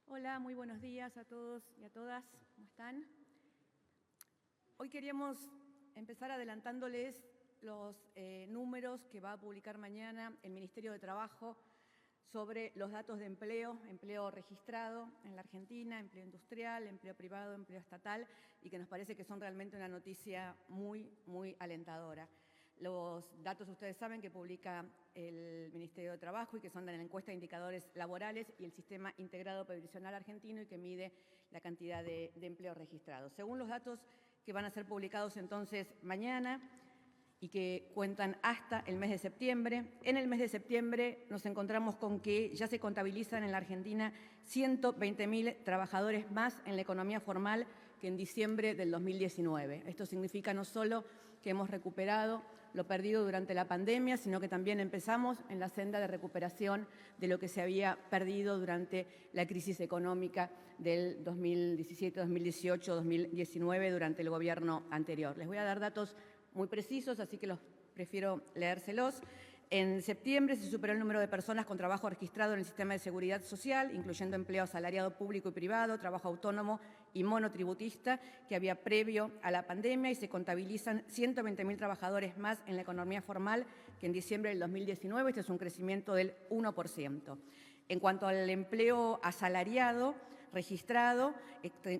Hola, muy buenos días a todos y a todas. ¿Cómo están? Hoy queríamos empezar adelantándoles los números que va a publicar mañana el Ministerio de Trabajo sobre los datos de empleo registrado en la Argentina, empleo industrial, empleo privado, empleo estatal, y que nos parece que son realmente una noticia muy alentadora. Los datos ustedes saben que publica el Ministerio de Trabajo y que son de la encuesta de indicadores laborales y el Sistema Integrado Previsional Argentino y que mide la cantidad de empleos registrados. Según los datos que van a ser publicados entonces mañana y que cuentan hasta el mes de septiembre, en el mes de septiembre nos encontramos con que ya se contabilizan en la Argentina 120.000 trabajadores más en la economía formal que en diciembre del 2019. Esto significa no solo que hemos recuperado lo perdido durante la pandemia, sino que también empezamos en la senda de recuperación de lo que se había perdido durante la crisis económica del 2017, 2018, 2019, durante el gobierno anterior. Les voy a dar datos muy precisos, así que los prefiero leérselos. En septiembre se superó el número de personas con trabajo registrado en el sistema de seguridad social, incluyendo empleo asalariado público y privado, trabajo autónomo y monotributista, que había previo a la pandemia, y se contabilizan 120.000 trabajadores más en la economía formal que en diciembre del 2019. Este es un crecimiento del 1%. En cuanto al empleo asalariado registrado,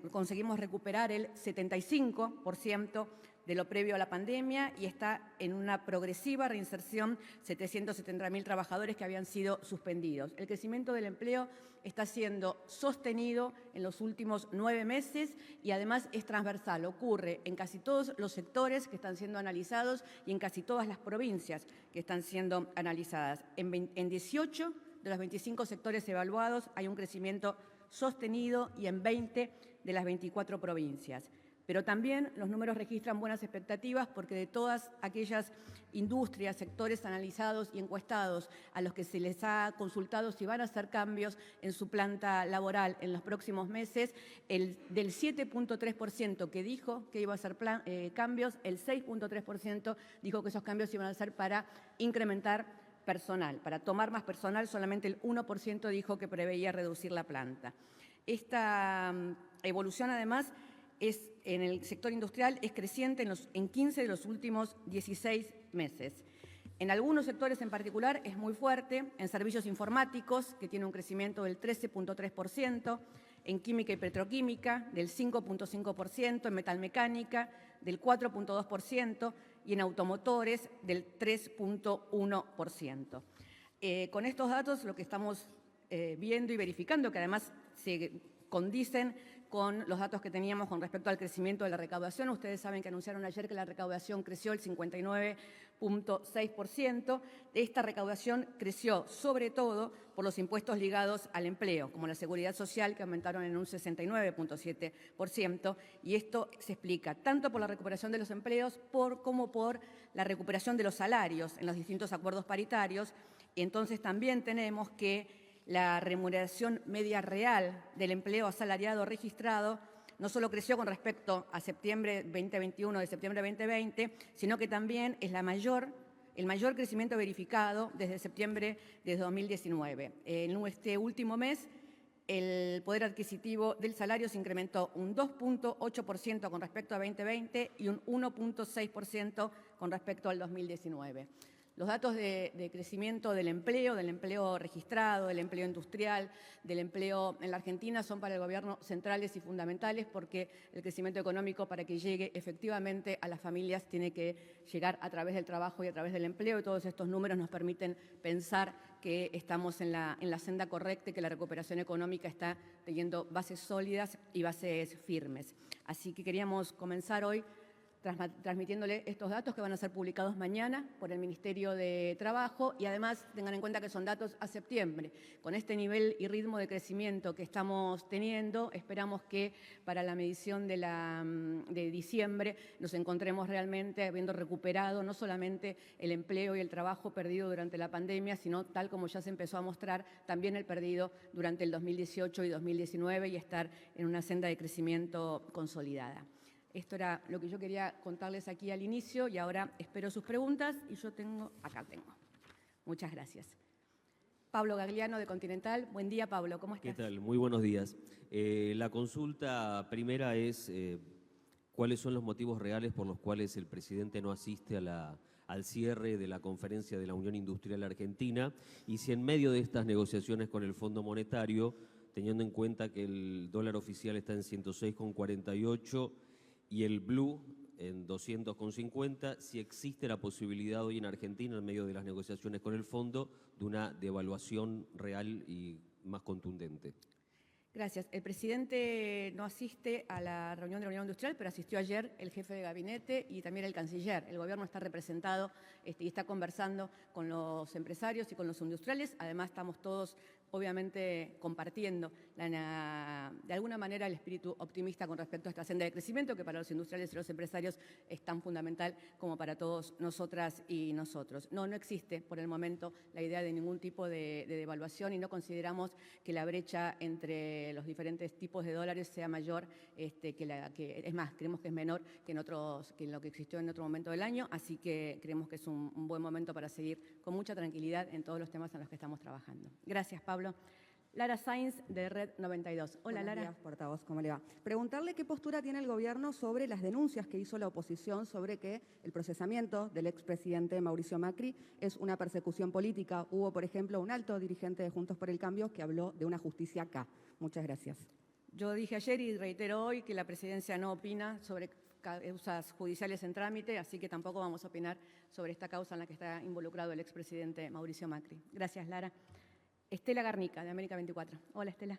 conseguimos recuperar el 75% de lo previo a la pandemia y está en una progresiva reinserción 770.000 trabajadores que habían sido suspendidos. El crecimiento del empleo está siendo sostenido en los últimos 9 meses y además es transversal. Ocurre en casi todos los sectores que están siendo analizados y en casi todas las provincias que están siendo analizadas. En 18 de los 25 sectores evaluados hay un crecimiento sostenido y en 20 de las 24 provincias. Pero también los números registran buenas expectativas porque de todas aquellas industrias, sectores analizados y encuestados a los que se les ha consultado si van a hacer cambios en su planta laboral en los próximos meses, del 7.3% que dijo que iba a hacer cambios, el 6.3% dijo que esos cambios iban a ser para incrementar personal, para tomar más personal. Solamente el 1% dijo que preveía reducir la planta. Esta evolución, además, en el sector industrial es creciente en 15 de los últimos 16 meses. En algunos sectores en particular es muy fuerte, en servicios informáticos, que tiene un crecimiento del 13.3%, en química y petroquímica del 5.5%, en metalmecánica del 4.2% y en automotores del 3.1%. Con estos datos lo que estamos viendo y verificando, que además se condicen con los datos que teníamos con respecto al crecimiento de la recaudación. Ustedes saben que anunciaron ayer que la recaudación creció el 59.6%. Esta recaudación creció sobre todo por los impuestos ligados al empleo, como la seguridad social, que aumentaron en un 69.7%. Y esto se explica tanto por la recuperación de los empleos como por la recuperación de los salarios en los distintos acuerdos paritarios. Y entonces también tenemos que la remuneración media real del empleo asalariado registrado no solo creció con respecto a septiembre 2021 de septiembre 2020, sino que también es el mayor crecimiento verificado desde septiembre de 2019. En este último mes, el poder adquisitivo del salario se incrementó un 2.8% con respecto a 2020 y un 1.6% con respecto al 2019. Los datos de crecimiento del empleo registrado, del empleo industrial, del empleo en la Argentina son para el Gobierno centrales y fundamentales, porque el crecimiento económico, para que llegue efectivamente a las familias, tiene que llegar a través del trabajo y a través del empleo. Y todos estos números nos permiten pensar que estamos en la senda correcta y que la recuperación económica está teniendo bases sólidas y bases firmes. Así que queríamos comenzar hoy transmitiéndole estos datos que van a ser publicados mañana por el Ministerio de Trabajo, y además tengan en cuenta que son datos a septiembre. Con este nivel y ritmo de crecimiento que estamos teniendo, esperamos que para la medición de diciembre nos encontremos realmente habiendo recuperado no solamente el empleo y el trabajo perdido durante la pandemia, sino, tal como ya se empezó a mostrar, también el perdido durante el 2018 y 2019, y estar en una senda de crecimiento consolidada. Esto era lo que yo quería contarles aquí al inicio y ahora espero sus preguntas y acá tengo. Muchas gracias. Pablo Gagliano, de Continental. Buen día, Pablo, ¿cómo estás? ¿Qué tal? Muy buenos días. La consulta primera es cuáles son los motivos reales por los cuales el presidente no asiste al cierre de la conferencia de la Unión Industrial Argentina y si en medio de estas negociaciones con el Fondo Monetario, teniendo en cuenta que el dólar oficial está en 106,48 y el blue en 200,50, si existe la posibilidad hoy en Argentina, en medio de las negociaciones con el fondo, de una devaluación real y más contundente. Gracias. El presidente no asiste a la reunión de la Unión Industrial, pero asistió ayer el jefe de gabinete y también el canciller. El gobierno está representado y está conversando con los empresarios y con los industriales. Además, estamos todos, obviamente, compartiendo de alguna manera el espíritu optimista con respecto a esta senda de crecimiento que para los industriales y los empresarios es tan fundamental como para todos nosotras y nosotros. No existe por el momento la idea de ningún tipo de devaluación y no consideramos que la brecha entre los diferentes tipos de dólares sea mayor, es más, creemos que es menor que en lo que existió en otro momento del año, así que creemos que es un buen momento para seguir con mucha tranquilidad en todos los temas en los que estamos trabajando. Gracias, Pablo. Lara Sainz, de Red 92. Hola, Lara. Buenos días, portavoz, ¿cómo le va? Preguntarle qué postura tiene el gobierno sobre las denuncias que hizo la oposición sobre que el procesamiento del expresidente Mauricio Macri es una persecución política. Hubo, por ejemplo, un alto dirigente de Juntos por el Cambio que habló de una justicia acá. Muchas gracias. Yo dije ayer y reitero hoy que la presidencia no opina sobre causas judiciales en trámite, así que tampoco vamos a opinar sobre esta causa en la que está involucrado el expresidente Mauricio Macri. Gracias, Lara. Estela Garnica, de América 24. Hola, Estela.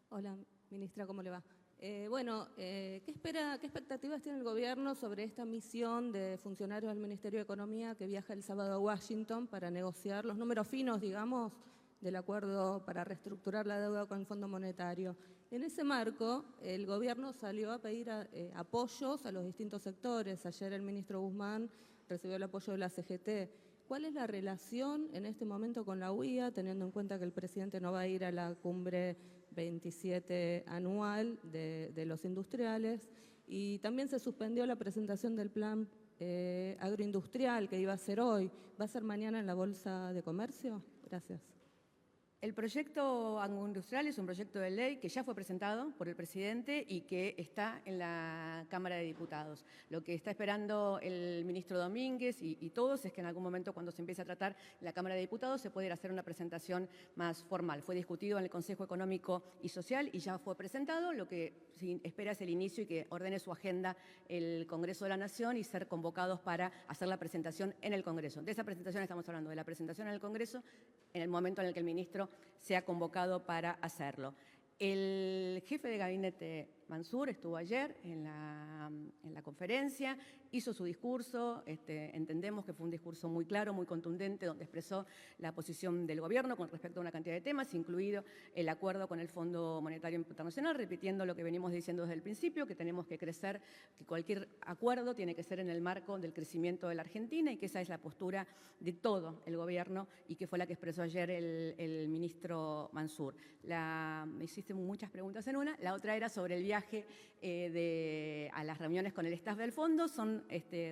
Hola, ministra, ¿cómo le va? ¿Qué expectativas tiene el gobierno sobre esta misión de funcionarios del Ministerio de Economía que viaja el sábado a Washington para negociar los números finos, digamos, del acuerdo para reestructurar la deuda con el Fondo Monetario? En ese marco, el gobierno salió a pedir apoyos a los distintos sectores. Ayer el ministro Guzmán recibió el apoyo de la CGT. ¿Cuál es la relación en este momento con la UIA, teniendo en cuenta que el presidente no va a ir a la cumbre 27 anual de los industriales? Y también se suspendió la presentación del plan agroindustrial que iba a ser hoy. ¿Va a ser mañana en la Bolsa de Comercio? Gracias. El proyecto agroindustrial es un proyecto de ley que ya fue presentado por el presidente y que está en la Cámara de Diputados. Lo que está esperando el ministro Domínguez y todos es que en algún momento, cuando se empiece a tratar en la Cámara de Diputados, se pueda hacer una presentación más formal. Fue discutido en el Consejo Económico y Social y ya fue presentado. Lo que se espera es el inicio y que ordene su agenda el Congreso de la Nación y ser convocados para hacer la presentación en el Congreso. De esa presentación estamos hablando, de la presentación en el Congreso, en el momento en el que el ministro sea convocado para hacerlo. El jefe de gabinete Mansur estuvo ayer en la conferencia, hizo su discurso, entendemos que fue un discurso muy claro, muy contundente, donde expresó la posición del gobierno con respecto a una cantidad de temas, incluido el acuerdo con el Fondo Monetario Internacional, repitiendo lo que venimos diciendo desde el principio, que tenemos que crecer, que cualquier acuerdo tiene que ser en el marco del crecimiento de la Argentina y que esa es la postura de todo el gobierno y que fue la que expresó ayer el ministro Mansur. Me hiciste muchas preguntas en una, la otra era sobre el viaje a las reuniones con el staff del fondo. Son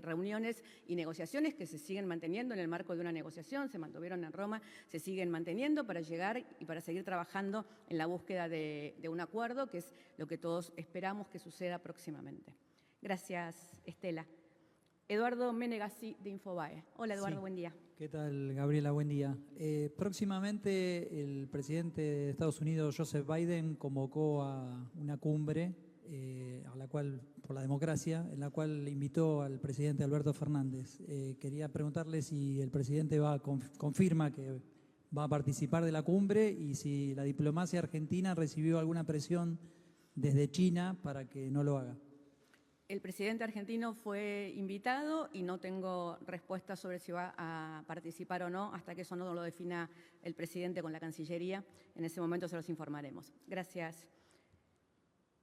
reuniones y negociaciones que se siguen manteniendo en el marco de una negociación, se mantuvieron en Roma, se siguen manteniendo para llegar y para seguir trabajando en la búsqueda de un acuerdo, que es lo que todos esperamos que suceda próximamente. Gracias, Estela. Eduardo Menegassi, de Infobae. Hola, Eduardo, Sí. Buen día. ¿Qué tal, Gabriela? Buen día. Próximamente el presidente de Estados Unidos, Joseph Biden, convocó a una cumbre por la democracia, en la cual invitó al presidente Alberto Fernández. Quería preguntarle si el presidente confirma que va a participar de la cumbre y si la diplomacia argentina recibió alguna presión desde China para que no lo haga. El presidente argentino fue invitado y no tengo respuesta sobre si va a participar o no hasta que eso no lo defina el presidente con la Cancillería. En ese momento se los informaremos. Gracias,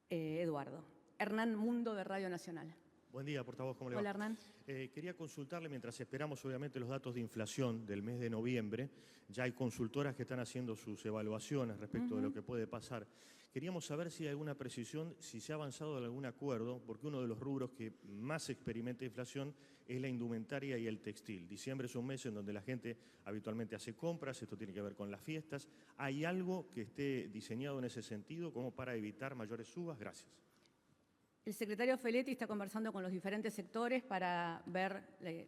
Eduardo. Hernán Mundo, de Radio Nacional. Buen día, portavoz, ¿cómo le va? Hola, Hernán. Quería consultarle, mientras esperamos obviamente los datos de inflación del mes de noviembre, ya hay consultoras que están haciendo sus evaluaciones respecto de lo que puede pasar. Queríamos saber si hay alguna precisión, si se ha avanzado en algún acuerdo, porque uno de los rubros que más experimenta inflación es la indumentaria y el textil. Diciembre es un mes en donde la gente habitualmente hace compras, esto tiene que ver con las fiestas. ¿Hay algo que esté diseñado en ese sentido como para evitar mayores subas? Gracias. El secretario Feletti está conversando con los diferentes sectores para ver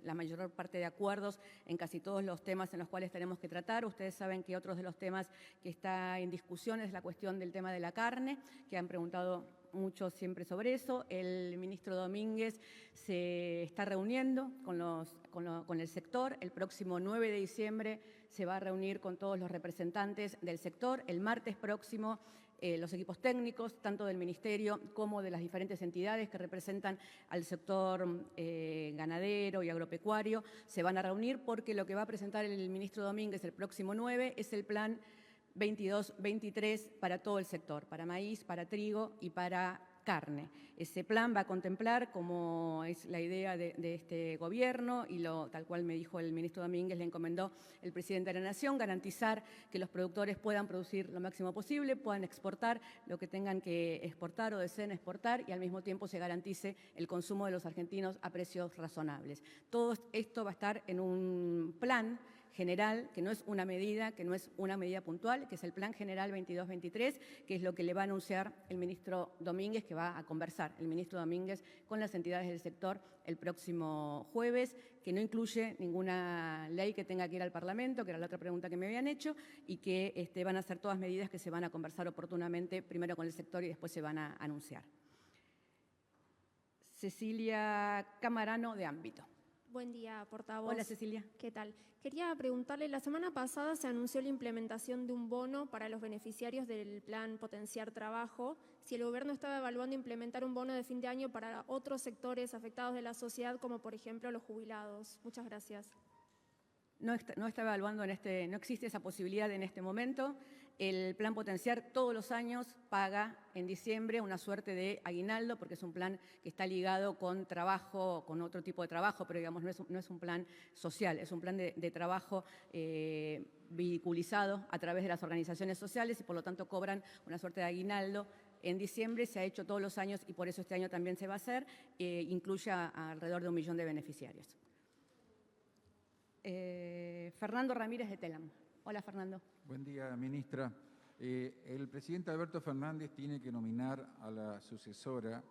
la mayor parte de acuerdos en casi todos los temas en los cuales tenemos que tratar. Ustedes saben que otros de los temas que está en discusión es la cuestión del tema de la carne, que han preguntado mucho siempre sobre eso. El ministro Domínguez se está reuniendo con el sector. El próximo 9 de diciembre se va a reunir con todos los representantes del sector. El martes próximo los equipos técnicos, tanto del Ministerio como de las diferentes entidades que representan al sector ganadero y agropecuario, se van a reunir porque lo que va a presentar el ministro Domínguez el próximo 9 es el plan 22-23 para todo el sector, para maíz, para trigo y para carne. Ese plan va a contemplar, como es la idea de este gobierno y tal cual me dijo el ministro Domínguez, le encomendó el presidente de la Nación, garantizar que los productores puedan producir lo máximo posible, puedan exportar lo que tengan que exportar o deseen exportar y al mismo tiempo se garantice el consumo de los argentinos a precios razonables. Todo esto va a estar en un plan general, que no es una medida puntual, que es el Plan General 22-23, que es lo que le va a anunciar el ministro Domínguez, que va a conversar el ministro Domínguez con las entidades del sector el próximo jueves, que no incluye ninguna ley que tenga que ir al Parlamento, que era la otra pregunta que me habían hecho, y que van a ser todas medidas que se van a conversar oportunamente, primero con el sector y después se van a anunciar. Cecilia Camarano, de Ámbito. Buen día, portavoz. Hola, Cecilia. ¿Qué tal? Quería preguntarle, la semana pasada se anunció la implementación de un bono para los beneficiarios del plan Potenciar Trabajo. Si el gobierno estaba evaluando implementar un bono de fin de año para otros sectores afectados de la sociedad, como por ejemplo los jubilados. Muchas gracias. No está evaluando no existe esa posibilidad en este momento. El plan Potenciar todos los años paga en diciembre una suerte de aguinaldo, porque es un plan que está ligado con trabajo, con otro tipo de trabajo, pero digamos no es un plan social, es un plan de trabajo vehiculizado a través de las organizaciones sociales y por lo tanto cobran una suerte de aguinaldo. En diciembre se ha hecho todos los años y por eso este año también se va a hacer, incluye a alrededor de 1 millón de beneficiarios. Fernando Ramírez de Telam. Hola, Fernando. Buen día, ministra. El presidente Alberto Fernández tiene que nominar a la sucesora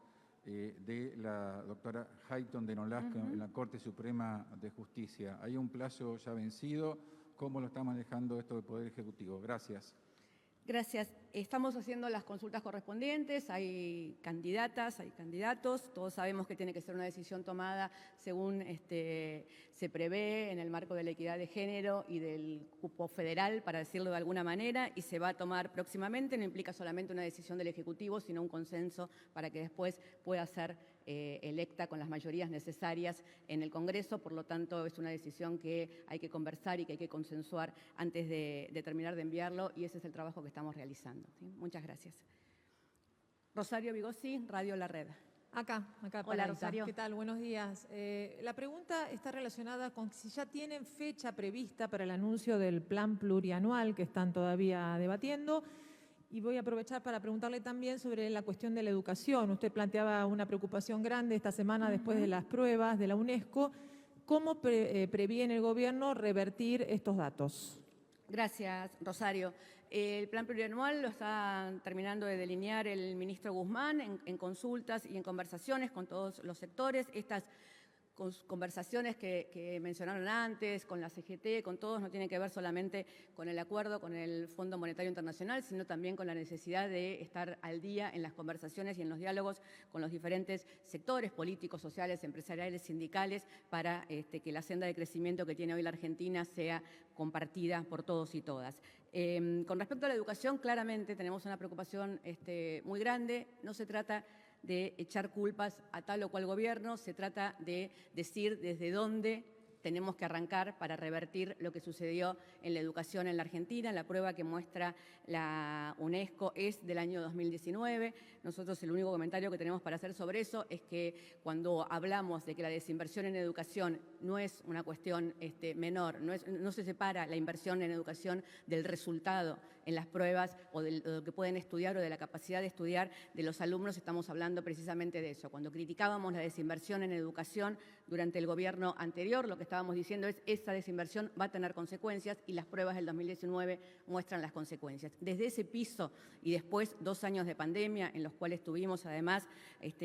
de la doctora Hayton de Nolasco en la Corte Suprema de Justicia. ¿Hay un plazo ya vencido? ¿Cómo lo está manejando esto del Poder Ejecutivo? Gracias. Gracias. Estamos haciendo las consultas correspondientes, hay candidatas, hay candidatos, todos sabemos que tiene que ser una decisión tomada según se prevé en el marco de la equidad de género y del cupo federal, para decirlo de alguna manera, y se va a tomar próximamente. No implica solamente una decisión del Ejecutivo, sino un consenso para que después pueda ser electa con las mayorías necesarias en el Congreso. Por lo tanto, es una decisión que hay que conversar y que hay que consensuar antes de terminar de enviarlo, y ese es el trabajo que estamos realizando. ¿Sí? Muchas gracias. Rosario Vigossi, Radio La Red. Acá. Hola, Rosario. ¿Qué tal? Buenos días. La pregunta está relacionada con si ya tienen fecha prevista para el anuncio del plan plurianual que están todavía debatiendo. Y voy a aprovechar para preguntarle también sobre la cuestión de la educación. Usted planteaba una preocupación grande esta semana después de las pruebas de la UNESCO. ¿Cómo previene el gobierno revertir estos datos? Gracias, Rosario. El plan plurianual lo está terminando de delinear el ministro Guzmán en consultas y en conversaciones con todos los sectores. Estas conversaciones que mencionaron antes, con la CGT, con todos, no tienen que ver solamente con el acuerdo con el Fondo Monetario Internacional, sino también con la necesidad de estar al día en las conversaciones y en los diálogos con los diferentes sectores políticos, sociales, empresariales, sindicales, para que la senda de crecimiento que tiene hoy la Argentina sea compartida por todos y todas. Con respecto a la educación, claramente tenemos una preocupación muy grande. No se trata de echar culpas a tal o cual gobierno, se trata de decir desde dónde tenemos que arrancar para revertir lo que sucedió en la educación en la Argentina. La prueba que muestra la UNESCO es del año 2019. Nosotros el único comentario que tenemos para hacer sobre eso es que cuando hablamos de que la desinversión en educación no es una cuestión menor, no se separa la inversión en educación del resultado en las pruebas o de lo que pueden estudiar o de la capacidad de estudiar de los alumnos, estamos hablando precisamente de eso. Cuando criticábamos la desinversión en educación durante el gobierno anterior, lo que estábamos diciendo es esa desinversión va a tener consecuencias y las pruebas del 2019 muestran las consecuencias. Desde ese piso y después 2 años de pandemia en los cuales tuvimos además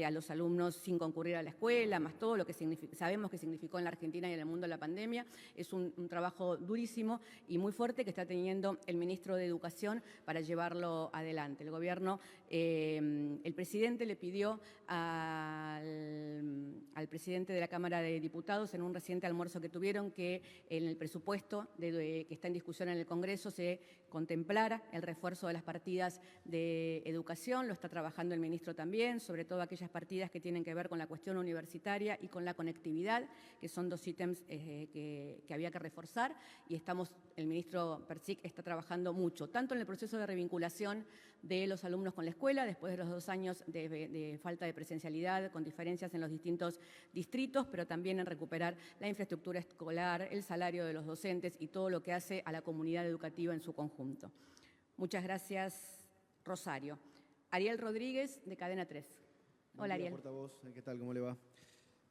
a los alumnos sin concurrir a la escuela, más todo lo que sabemos que significó en la Argentina y en el mundo la pandemia, es un trabajo durísimo y muy fuerte que está teniendo el ministro de Educación para llevarlo adelante. El gobierno, el presidente le pidió al presidente de la Cámara de Diputados en un reciente almuerzo que tuvieron que en el presupuesto que está en discusión en el Congreso se contemplara el refuerzo de las partidas de educación, lo está trabajando el ministro también, sobre todo aquellas partidas que tienen que ver con la cuestión universitaria y con la conectividad, que son 2 ítems que había que reforzar y el ministro Persic está trabajando mucho, tanto en el proceso de revinculación de los alumnos con la escuela, después de los 2 años de falta de presencialidad, con diferencias en los distintos distritos, pero también en recuperar la infraestructura escolar, el salario de los docentes y todo lo que hace a la comunidad educativa en su conjunto. Muchas gracias, Rosario. Ariel Rodríguez, de Cadena 3. Hola, Ariel. Portavoz, ¿qué tal? ¿Cómo le va?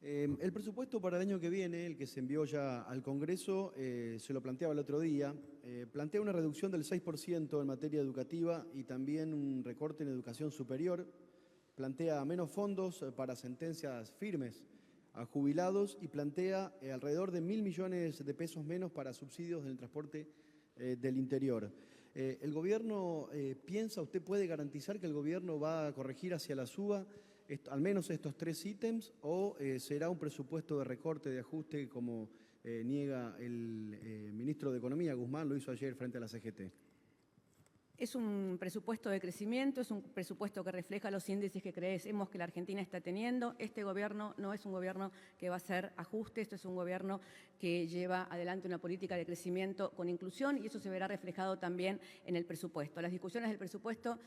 El presupuesto para el año que viene, el que se envió ya al Congreso, se lo planteaba el otro día, plantea una reducción del 6% en materia educativa y también un recorte en educación superior, plantea menos fondos para sentencias firmes a jubilados y plantea alrededor de 1.000 millones de pesos menos para subsidios del transporte del interior. ¿El gobierno piensa, usted puede garantizar que el gobierno va a corregir hacia la suba al menos estos 3 ítems o será un presupuesto de recorte, de ajuste como niega el ministro de Economía, Guzmán, lo hizo ayer frente a la CGT? Es un presupuesto de crecimiento, es un presupuesto que refleja los índices que creemos que la Argentina está teniendo. Este gobierno no es un gobierno que va a hacer ajustes, esto es un gobierno que lleva adelante una política de crecimiento con inclusión y eso se verá reflejado también en el presupuesto. Las discusiones del presupuesto,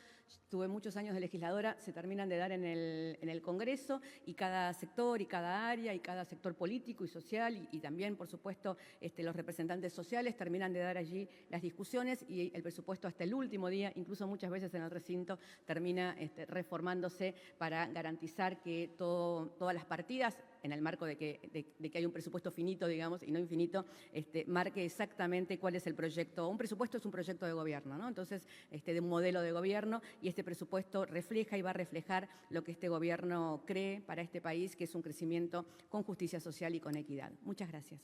tuve muchos años de legisladora, se terminan de dar en el Congreso y cada sector y cada área y cada sector político y social y también, por supuesto, los representantes sociales terminan de dar allí las discusiones y el presupuesto hasta el último día, incluso muchas veces en el recinto, termina reformándose para garantizar que todas las partidas, en el marco de que hay un presupuesto finito, digamos, y no infinito, marque exactamente cuál es el proyecto. Un presupuesto es un proyecto de gobierno, ¿no? Entonces, de un modelo de gobierno, y este presupuesto refleja y va a reflejar lo que este gobierno cree para este país, que es un crecimiento con justicia social y con equidad. Muchas gracias.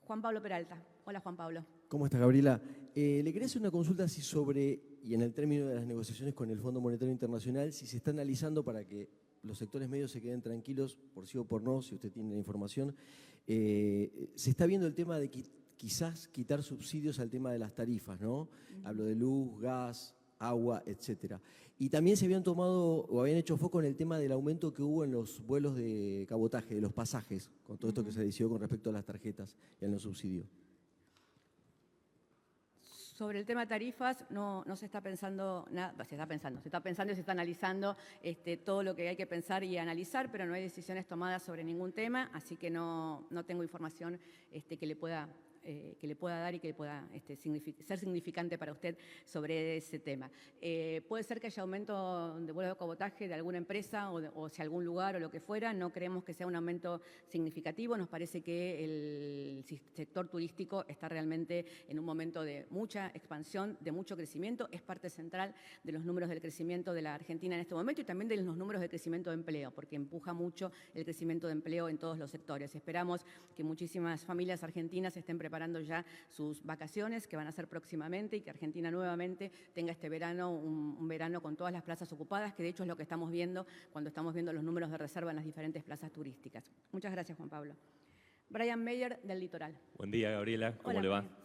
Juan Pablo Peralta. Hola, Juan Pablo. ¿Cómo está, Gabriela? Le quería hacer una consulta así sobre, y en el término de las negociaciones con el Fondo Monetario Internacional, si se está analizando para que los sectores medios se queden tranquilos, por sí o por no, si usted tiene la información, se está viendo el tema de quizás quitar subsidios al tema de las tarifas, ¿no? Hablo de luz, gas, agua, etcétera. Y también se habían tomado o habían hecho foco en el tema del aumento que hubo en los vuelos de cabotaje, de los pasajes, con todo esto que se decidió con respecto a las tarjetas y a los subsidios. Sobre el tema de tarifas no se está pensando nada, se está pensando y se está analizando todo lo que hay que pensar y analizar, pero no hay decisiones tomadas sobre ningún tema, así que no tengo información que le pueda dar y que pueda ser significante para usted sobre ese tema. Puede ser que haya aumento de vuelos de cabotaje de alguna empresa o si algún lugar o lo que fuera, no creemos que sea un aumento significativo, nos parece que el sector turístico está realmente en un momento de mucha expansión, de mucho crecimiento, es parte central de los números del crecimiento de la Argentina en este momento y también de los números de crecimiento de empleo, porque empuja mucho el crecimiento de empleo en todos los sectores. Esperamos que muchísimas familias argentinas estén preparando ya sus vacaciones que van a ser próximamente y que Argentina nuevamente tenga este verano, un verano con todas las plazas ocupadas, que de hecho es lo que estamos viendo cuando estamos viendo los números de reserva en las diferentes plazas turísticas. Muchas gracias, Juan Pablo. Brian Meyer, del Litoral. Buen día, Gabriela. ¿Cómo Hola, le va? Brian.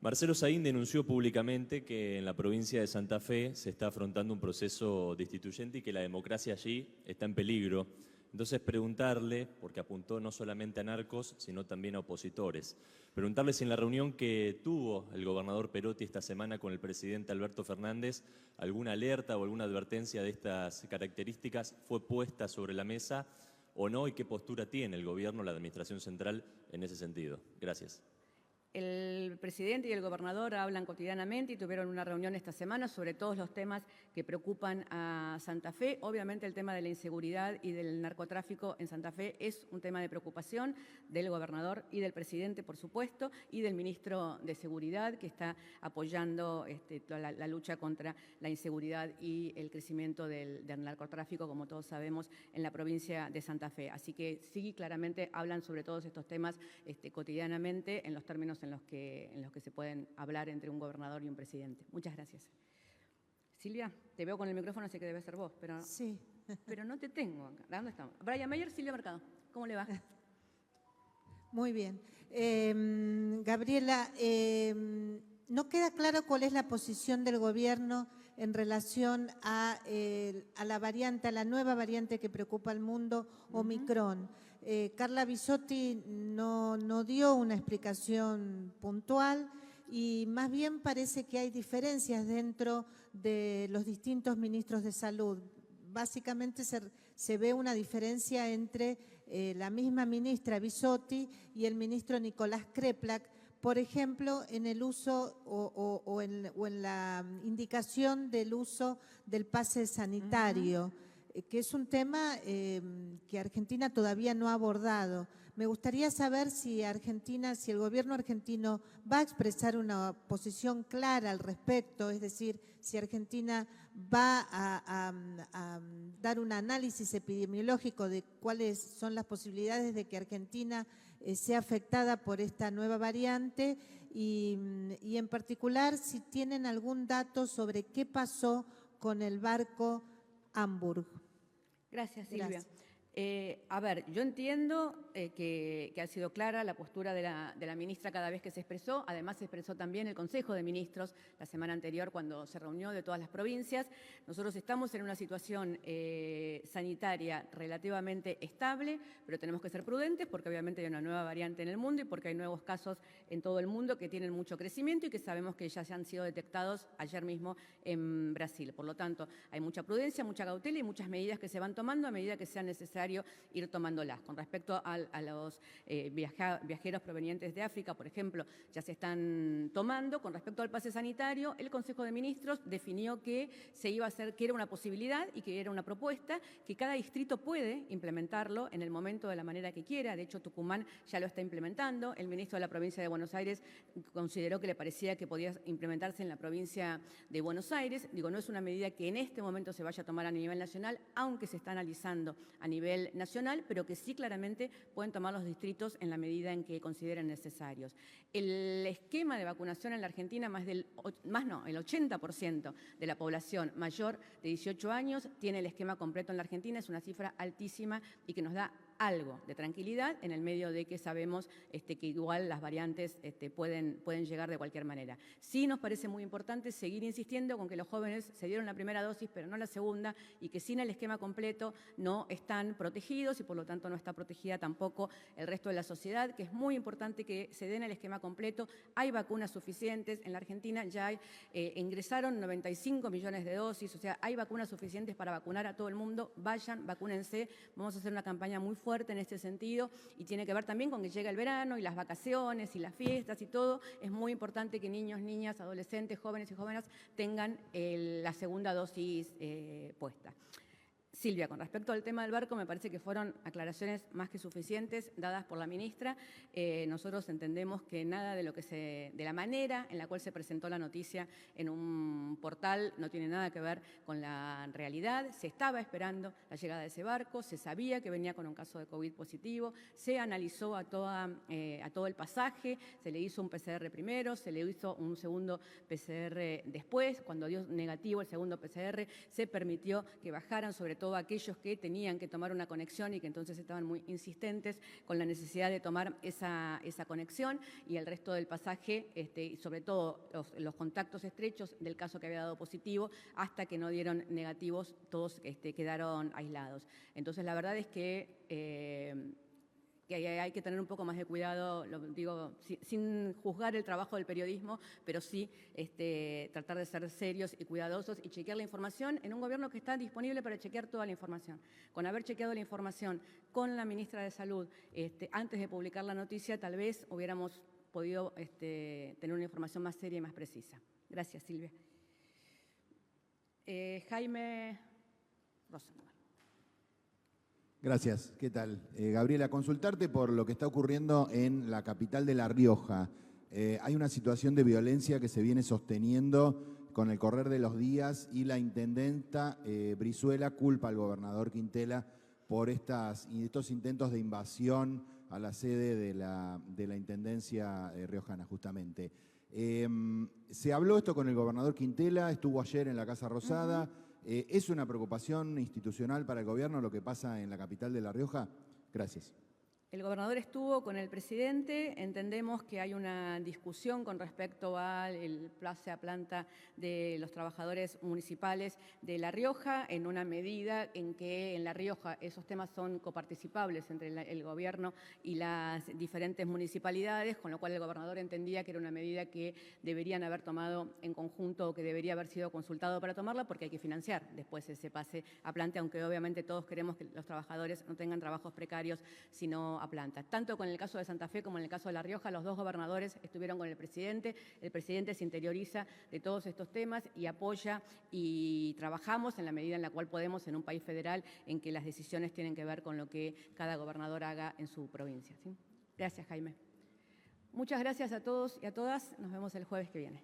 Marcelo Saín denunció públicamente que en la provincia de Santa Fe se está afrontando un proceso destituyente y que la democracia allí está en peligro. Entonces preguntarle, porque apuntó no solamente a narcos, sino también a opositores, preguntarle si en la reunión que tuvo el gobernador Perotti esta semana con el presidente Alberto Fernández, alguna alerta o alguna advertencia de estas características fue puesta sobre la mesa o no, y qué postura tiene el gobierno, la administración central en ese sentido. Gracias. El presidente y el gobernador hablan cotidianamente y tuvieron una reunión esta semana sobre todos los temas que preocupan a Santa Fe. Obviamente el tema de la inseguridad y del narcotráfico en Santa Fe es un tema de preocupación del gobernador y del presidente, por supuesto, y del ministro de Seguridad, que está apoyando la lucha contra la inseguridad y el crecimiento del narcotráfico, como todos sabemos, en la provincia de Santa Fe. Así que sí, claramente hablan sobre todos estos temas cotidianamente en los términos en los que se pueden hablar entre un gobernador y un presidente. Muchas gracias. Silvia, te veo con el micrófono, sé que debe ser vos, pero, sí. Pero no te tengo acá. ¿Dónde estamos? Brian Mayer, Silvia Mercado. ¿Cómo le va? Muy bien. Gabriela, no queda claro cuál es la posición del gobierno en relación a la variante, a la nueva variante que preocupa al mundo, Omicron. Carla Bisotti no dio una explicación puntual y más bien parece que hay diferencias dentro de los distintos ministros de salud. Básicamente se ve una diferencia entre la misma ministra Bisotti y el ministro Nicolás Kreplak, por ejemplo, en el uso o en la indicación del uso del pase sanitario. Que es un tema que Argentina todavía no ha abordado. Me gustaría saber si el gobierno argentino va a expresar una posición clara al respecto, es decir, si Argentina va a dar un análisis epidemiológico de cuáles son las posibilidades de que Argentina sea afectada por esta nueva variante y en particular si tienen algún dato sobre qué pasó con el barco Hamburg. Gracias, Silvia. Gracias. A ver, yo entiendo que ha sido clara la postura de la ministra cada vez que se expresó. Además, se expresó también el Consejo de Ministros la semana anterior cuando se reunió de todas las provincias. Nosotros estamos en una situación sanitaria relativamente estable, pero tenemos que ser prudentes porque obviamente hay una nueva variante en el mundo y porque hay nuevos casos en todo el mundo que tienen mucho crecimiento y que sabemos que ya se han sido detectados ayer mismo en Brasil. Por lo tanto, hay mucha prudencia, mucha cautela y muchas medidas que se van tomando a medida que sea necesario ir tomándolas. Con respecto a los viajeros provenientes de África, por ejemplo, ya se están tomando. Con respecto al pase sanitario, el Consejo de Ministros definió que se iba a hacer, que era una posibilidad y que era una propuesta, que cada distrito puede implementarlo en el momento de la manera que quiera. De hecho, Tucumán ya lo está implementando. El ministro de la provincia de Buenos Aires consideró que le parecía que podía implementarse en la provincia de Buenos Aires. Digo, no es una medida que en este momento se vaya a tomar a nivel nacional, aunque se está analizando a nivel nacional, pero que sí claramente pueden tomar los distritos en la medida en que consideren necesarios. El esquema de vacunación en la Argentina, el 80% de la población mayor de 18 años tiene el esquema completo en la Argentina, es una cifra altísima y que nos da algo de tranquilidad en el medio de que sabemos que igual las variantes pueden llegar de cualquier manera. Sí nos parece muy importante seguir insistiendo con que los jóvenes se dieron la primera dosis pero no la segunda y que sin el esquema completo no están protegidos y por lo tanto no está protegida tampoco el resto de la sociedad, que es muy importante que se den el esquema completo. Hay vacunas suficientes, en la Argentina ya ingresaron 95 millones de dosis, o sea, hay vacunas suficientes para vacunar a todo el mundo. Vayan, vacúnense, vamos a hacer una campaña muy fuerte en este sentido y tiene que ver también con que llega el verano y las vacaciones y las fiestas y todo. Es muy importante que niños, niñas, adolescentes, jóvenes y jóvenes tengan la segunda dosis puesta. Silvia, con respecto al tema del barco, me parece que fueron aclaraciones más que suficientes dadas por la ministra. Nosotros entendemos que nada de de la manera en la cual se presentó la noticia en un portal no tiene nada que ver con la realidad. Se estaba esperando la llegada de ese barco, se sabía que venía con un caso de COVID positivo, se analizó a todo el pasaje, se le hizo un PCR primero, se le hizo un segundo PCR después. Cuando dio negativo el segundo PCR, se permitió que bajaran sobre todo todos aquellos que tenían que tomar una conexión y que entonces estaban muy insistentes con la necesidad de tomar esa conexión, y el resto del pasaje, y sobre todo los contactos estrechos del caso que había dado positivo, hasta que no dieron negativos, todos quedaron aislados. Entonces, la verdad es que hay que tener un poco más de cuidado, lo digo sin juzgar el trabajo del periodismo, pero sí tratar de ser serios y cuidadosos y chequear la información en un gobierno que está disponible para chequear toda la información. Con haber chequeado la información con la ministra de Salud antes de publicar la noticia, tal vez hubiéramos podido tener una información más seria y más precisa. Gracias, Silvia. Jaime Rosenberg. Gracias. ¿Qué tal? Gabriela, consultarte por lo que está ocurriendo en la capital de La Rioja. Hay una situación de violencia que se viene sosteniendo con el correr de los días y la intendenta Brizuela culpa al gobernador Quintela por estos intentos de invasión a la sede de la intendencia riojana, justamente. Se habló esto con el gobernador Quintela, estuvo ayer en la Casa Rosada. ¿Es una preocupación institucional para el gobierno lo que pasa en la capital de La Rioja? Gracias. El gobernador estuvo con el presidente, entendemos que hay una discusión con respecto al pase a planta de los trabajadores municipales de La Rioja, en una medida en que en La Rioja esos temas son coparticipables entre el gobierno y las diferentes municipalidades, con lo cual el gobernador entendía que era una medida que deberían haber tomado en conjunto o que debería haber sido consultado para tomarla, porque hay que financiar después ese pase a planta, aunque obviamente todos queremos que los trabajadores no tengan trabajos precarios, sino a planta. Tanto con el caso de Santa Fe como en el caso de La Rioja, los dos gobernadores estuvieron con el presidente se interioriza de todos estos temas y apoya, y trabajamos en la medida en la cual podemos en un país federal en que las decisiones tienen que ver con lo que cada gobernador haga en su provincia. ¿Sí? Gracias, Jaime. Muchas gracias a todos y a todas. Nos vemos el jueves que viene.